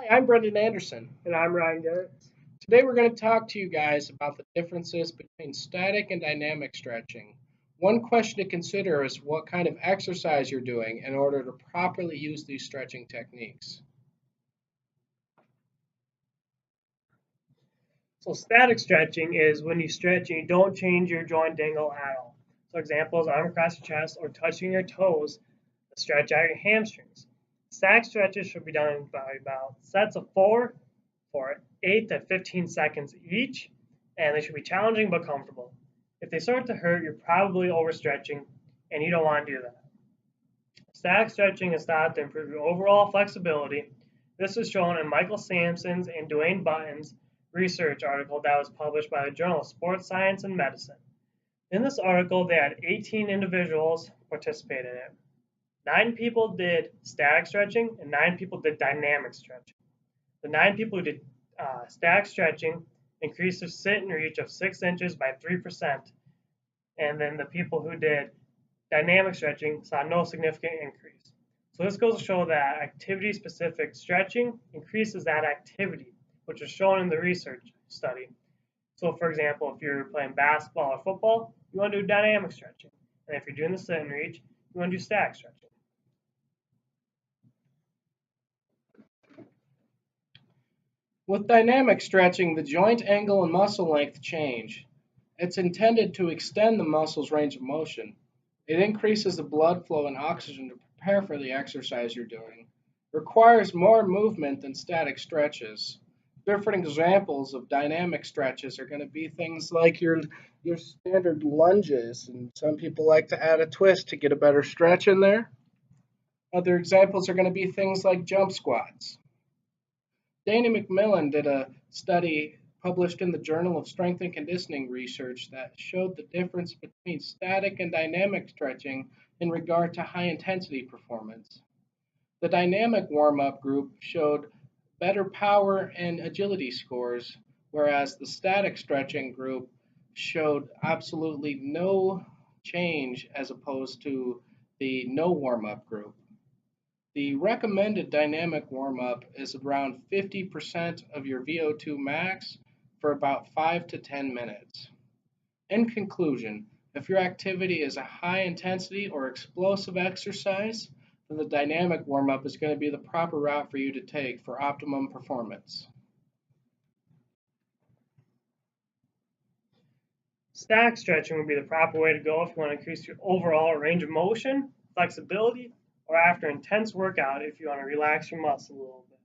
Hi, I'm Brendan Anderson. And I'm Ryan Garrett. Today we're going to talk to you guys about the differences between static and dynamic stretching. One question to consider is what kind of exercise you're doing in order to properly use these stretching techniques. So static stretching is when you stretch and you don't change your joint angle at all. So examples, arm across your chest or touching your toes to stretch out your hamstrings. Static stretches should be done by about sets of four for 8 to 15 seconds each, and they should be challenging but comfortable. If they start to hurt, you're probably overstretching and you don't want to do that. Static stretching is thought to improve your overall flexibility. This is shown in Michael Sampson's and Dwayne Button's research article that was published by the Journal of Sports Science and Medicine. In this article, they had 18 individuals participate in it. 9 people did static stretching and 9 people did dynamic stretching. The 9 people who did static stretching increased their sit and reach of 6 inches by 3%, and then the people who did dynamic stretching saw no significant increase. So this goes to show that activity-specific stretching increases that activity, which is shown in the research study. So for example, if you're playing basketball or football, you want to do dynamic stretching. And if you're doing the sit and reach, you want to do static stretching. With dynamic stretching, the joint angle and muscle length change. It's intended to extend the muscle's range of motion. It increases the blood flow and oxygen to prepare for the exercise you're doing. It requires more movement than static stretches. Different examples of dynamic stretches are going to be things like your standard lunges, and some people like to add a twist to get a better stretch in there. Other examples are going to be things like jump squats. Danny McMillan did a study published in the Journal of Strength and Conditioning Research that showed the difference between static and dynamic stretching in regard to high intensity performance. The dynamic warm up group showed better power and agility scores, whereas the static stretching group showed absolutely no change as opposed to the no warm up group. The recommended dynamic warm-up is around 50% of your VO2 max for about 5 to 10 minutes. In conclusion, if your activity is a high intensity or explosive exercise, then the dynamic warm-up is going to be the proper route for you to take for optimum performance. Static stretching would be the proper way to go if you want to increase your overall range of motion, flexibility, or after intense workout if you want to relax your muscle a little bit.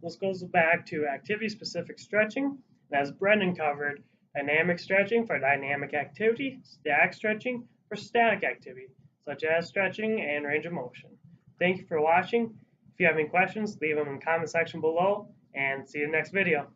This goes back to activity-specific stretching, and as Brendan covered, dynamic stretching for dynamic activity, static stretching for static activity, such as stretching and range of motion. Thank you for watching. If you have any questions, leave them in the comment section below, and see you in the next video.